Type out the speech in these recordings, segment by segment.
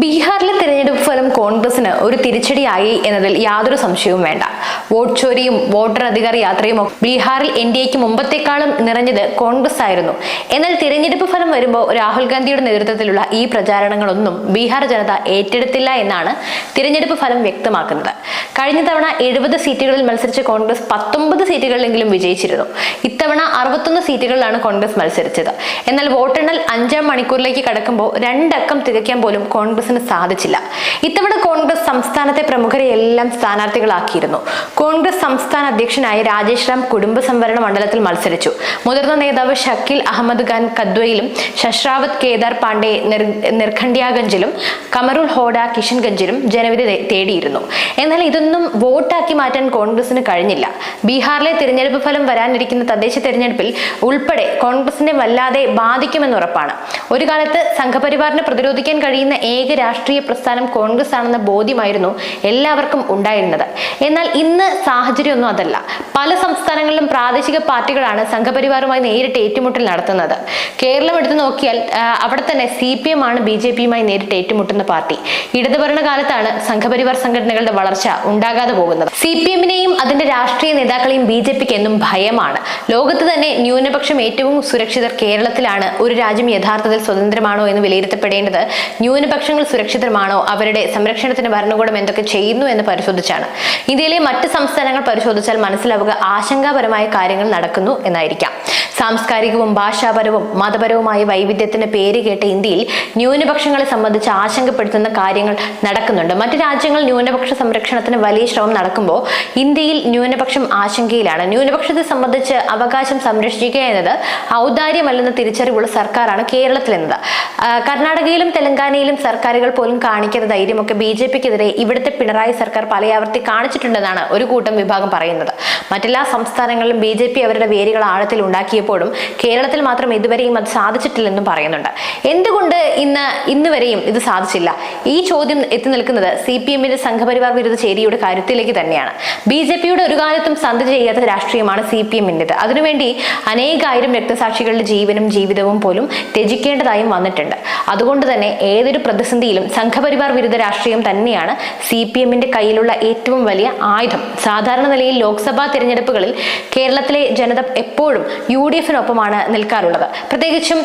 ബീഹാറിലെ തെരഞ്ഞെടുപ്പ് ഫലം കോൺഗ്രസിന് ഒരു തിരിച്ചടിയായി എന്നതിൽ യാതൊരു സംശയവും വേണ്ട. വോട്ട് ചോരിയും വോട്ടർ അധികാര യാത്രയും ബീഹാറിൽ എൻഡിഎക്ക് മുമ്പത്തെക്കാളും നിറഞ്ഞത് കോൺഗ്രസ് ആയിരുന്നു. എന്നാൽ തിരഞ്ഞെടുപ്പ് ഫലം വരുമ്പോൾ രാഹുൽ ഗാന്ധിയുടെ നേതൃത്വത്തിലുള്ള ഈ പ്രചാരണങ്ങളൊന്നും ബീഹാർ ജനത ഏറ്റെടുത്തില്ല എന്നാണ് തിരഞ്ഞെടുപ്പ് ഫലം വ്യക്തമാക്കുന്നത്. കഴിഞ്ഞ തവണ 70 സീറ്റുകളിൽ മത്സരിച്ച കോൺഗ്രസ് 19 സീറ്റുകളിലെങ്കിലും വിജയിച്ചിരുന്നു. ഇത്തവണ 61 സീറ്റുകളിലാണ് കോൺഗ്രസ് മത്സരിച്ചത്. എന്നാൽ വോട്ടെണ്ണൽ 5-ാം മണിക്കൂറിലേക്ക് കടക്കുമ്പോൾ 2 അക്കം തികയ്ക്കാൻ പോലും കോൺഗ്രസിന് സാധിച്ചില്ല. ഇത്തവണ കോൺഗ്രസ് സംസ്ഥാനത്തെ പ്രമുഖരെ എല്ലാം സ്ഥാനാർത്ഥികളാക്കിയിരുന്നു. കോൺഗ്രസ് സംസ്ഥാന അധ്യക്ഷനായ രാജേഷ് റാം കുടുംബ സംവരണ മണ്ഡലത്തിൽ മത്സരിച്ചു. മുതിർന്ന നേതാവ് ഷക്കീൽ അഹമ്മദ് ഖാൻ കദ്വയിലും, ശശ്രാവത് കേദാർ പാണ്ഡെ നിർഖണ്ഡ്യാഗഞ്ചിലും, കമറുൽ ഹോഡ കിഷൻഗഞ്ചിലും ജനവിധി തേടിയിരുന്നു. എന്നാൽ ഇതൊന്നും വോട്ടാക്കി മാറ്റാൻ കോൺഗ്രസിന് കഴിഞ്ഞില്ല. ബീഹാറിലെ തിരഞ്ഞെടുപ്പ് ഫലം വരാനിരിക്കുന്ന തദ്ദേശ തെരഞ്ഞെടുപ്പിൽ ഉൾപ്പെടെ കോൺഗ്രസിനെ വല്ലാതെ ബാധിക്കുമെന്നുറപ്പാണ്. ഒരു കാലത്ത് സംഘപരിവാറിനെ പ്രതിരോധിക്കാൻ കഴിയുന്ന ഏക രാഷ്ട്രീയ പ്രസ്ഥാനം കോൺഗ്രസ് ആണെന്ന ബോധ്യമായിരുന്നു എല്ലാവർക്കും ഉണ്ടായിരുന്നത്. എന്നാൽ ഇന്ന് സാഹചര്യമൊന്നും അതല്ല. പല സംസ്ഥാനങ്ങളിലും പ്രാദേശിക പാർട്ടികളാണ് സംഘപരിവാറുമായി നേരിട്ട് ഏറ്റുമുട്ടൽ നടത്തുന്നത്. കേരളം എടുത്തു നോക്കിയാൽ അവിടെ തന്നെ CPM ആണ് BJPയുമായി നേരിട്ട് ഏറ്റുമുട്ടുന്ന പാർട്ടി. ഇടതുഭരണ കാലത്താണ് സംഘപരിവാർ സംഘടനകളുടെ വളർച്ച ഉണ്ടാകാതെ പോകുന്നത്. CPMനെയും അതിന്റെ രാഷ്ട്രീയ നേതാക്കളെയും BJPക്ക് എന്നും ഭയമാണ്. ലോകത്ത് തന്നെ ന്യൂനപക്ഷം ഏറ്റവും സുരക്ഷിതർ കേരളത്തിലാണ്. ഒരു രാജ്യം യഥാർത്ഥത്തിൽ സ്വതന്ത്രമാണോ എന്ന് വിലയിരുത്തപ്പെടേണ്ടത് ന്യൂനപക്ഷങ്ങൾ സുരക്ഷിതമാണോ, അവരുടെ സംരക്ഷണത്തിന് ഭരണകൂടം എന്തൊക്കെ ചെയ്യുന്നു എന്ന് പരിശോധിച്ചാണ്. ഇന്ത്യയിലെ മറ്റ് സംസ്ഥാനങ്ങൾ പരിശോധിച്ചാൽ മനസ്സിലാവുക ആശങ്കാപരമായ കാര്യങ്ങൾ നടക്കുന്നു എന്നായിരിക്കാം. സാംസ്കാരികവും ഭാഷാപരവും മതപരവുമായ വൈവിധ്യത്തിന് പേര് കേട്ട ഇന്ത്യയിൽ ന്യൂനപക്ഷങ്ങളെ സംബന്ധിച്ച് ആശങ്കപ്പെടുത്തുന്ന കാര്യങ്ങൾ നടക്കുന്നുണ്ട്. മറ്റു രാജ്യങ്ങൾ ന്യൂനപക്ഷ സംരക്ഷണത്തിന് വലിയ ശ്രമം നടക്കുമ്പോൾ ഇന്ത്യയിൽ ന്യൂനപക്ഷം ആശങ്കയിലാണ്. ന്യൂനപക്ഷത്തെ സംബന്ധിച്ച് അവകാശം സംരക്ഷിക്കുക എന്നത് ഔദാര്യമല്ലെന്ന തിരിച്ചറിവുള്ള സർക്കാരാണ് കേരളത്തിൽ എന്നത്. കർണാടകയിലും തെലങ്കാനയിലും സർക്കാരുകൾ പോലും കാണിക്കുന്ന ധൈര്യമൊക്കെ BJPക്കെതിരെ ഇവിടുത്തെ പിണറായി സർക്കാർ പലയാവർത്തി കാണിച്ചിട്ടുണ്ടെന്നാണ് ഒരു കൂട്ടം വിഭാഗം പറയുന്നത്. മറ്റെല്ലാ സംസ്ഥാനങ്ങളിലും BJP അവരുടെ വേരുകൾ ആഴത്തിൽ ഉണ്ടാക്കിയപ്പോഴും കേരളത്തിൽ മാത്രം ഇതുവരെയും അത് സാധിച്ചിട്ടില്ലെന്നും പറയുന്നുണ്ട്. എന്തുകൊണ്ട് ഇന്ന് വരെയും ഇത് സാധിച്ചില്ല? ഈ ചോദ്യം എത്തി നിൽക്കുന്നത് CPMന്റെ സംഘപരിവാർ വിരുദ്ധ ചേരിയുടെ കരുത്തിലേക്ക് തന്നെയാണ്. BJPയുടെ ഒരു കാലത്തും സന്ധി ചെയ്യാത്ത രാഷ്ട്രീയമാണ് CPMന്റേത്. അതിനുവേണ്ടി അനേകായിരം രക്തസാക്ഷികളുടെ ജീവനും ജീവിതവും പോലും ത്യജിക്കേണ്ടതായും വന്നിട്ടുണ്ട്. അതുകൊണ്ട് തന്നെ ഏതൊരു പ്രതിസന്ധിയിലും സംഘപരിവാർ വിരുദ്ധ രാഷ്ട്രീയം തന്നെയാണ് CPMന്റെ കയ്യിലുള്ള ഏറ്റവും വലിയ ആയുധം. സാധാരണ നിലയിൽ ലോക്സഭാ തിരഞ്ഞെടുപ്പുകളിൽ കേരളത്തിലെ ജനത എപ്പോഴും UDFനൊപ്പമാണ് നിൽക്കാറുള്ളത്. പ്രത്യേകിച്ചും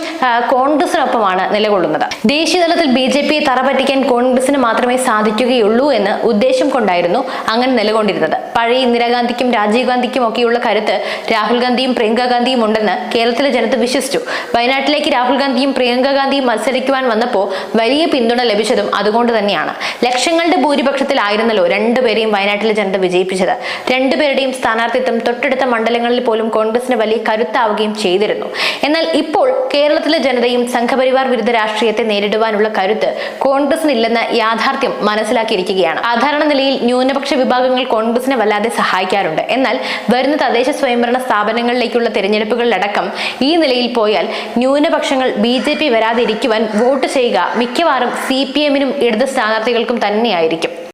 കോൺഗ്രസിനൊപ്പമാണ് നിലകൊള്ളുന്നത്. ദേശീയതലത്തിൽ BJPയെ തറപറ്റിക്കാൻ കോൺഗ്രസിന് മാത്രമേ സാധിക്കുകയുള്ളൂ എന്ന് ഉദ്ദേശം കൊണ്ടായിരുന്നു അങ്ങനെ നിലകൊണ്ടിരുന്നത്. പഴയ ഇന്ദിരാഗാന്ധിക്കും രാജീവ് ഗാന്ധിക്കും ഒക്കെയുള്ള കരുത്ത് രാഹുൽ ഗാന്ധിയും പ്രിയങ്ക ഗാന്ധിയും ഉണ്ടെന്ന് കേരളത്തിലെ ജനത വിശ്വസിച്ചു. വയനാട്ടിലേക്ക് രാഹുൽ ഗാന്ധിയും പ്രിയങ്ക ഗാന്ധിയും മത്സരിക്കുവാൻ വന്നപ്പോൾ വലിയ പിന്തുണ ലഭിച്ചതും അതുകൊണ്ട് തന്നെയാണ്. ലക്ഷങ്ങളുടെ ഭൂരിപക്ഷത്തിലായിരുന്നല്ലോ രണ്ടുപേരെയും വയനാട്ടിലെ ജനത വിജയിപ്പിച്ചത്. രണ്ടുപേരുടെയും സ്ഥാനാർത്ഥിത്വം തൊട്ടടുത്ത മണ്ഡലങ്ങളിൽ പോലും കോൺഗ്രസിന് വലിയ കരുത്താവുകയും ചെയ്തിരുന്നു. എന്നാൽ ഇപ്പോൾ കേരളത്തിലെ ജനതയും സംഘപരിവാർ വിരുദ്ധ രാഷ്ട്രീയത്തെ നേരിടുവാനുള്ള കരുത്ത് കോൺഗ്രസിനില്ലെന്ന യാഥാർത്ഥ്യം മനസ്സിലാക്കിയിരിക്കുകയാണ്. സാധാരണ നിലയിൽ ന്യൂനപക്ഷ വിഭാഗങ്ങൾ കോൺഗ്രസിനെ വല്ലാതെ സഹായിക്കാറുണ്ട്. എന്നാൽ വരുന്ന തദ്ദേശ സ്വയംഭരണ സ്ഥാപനങ്ങളിലേക്കുള്ള തെരഞ്ഞെടുപ്പുകളിലടക്കം ഈ നിലയിൽ പോയാൽ ന്യൂനപക്ഷങ്ങൾ BJP വരാതിരിക്കുവാൻ വോട്ട് ചെയ്യുക മിക്കവാറും CPMനും ഇടത് സ്ഥാനാർത്ഥികൾക്കും തന്നെയായിരിക്കും.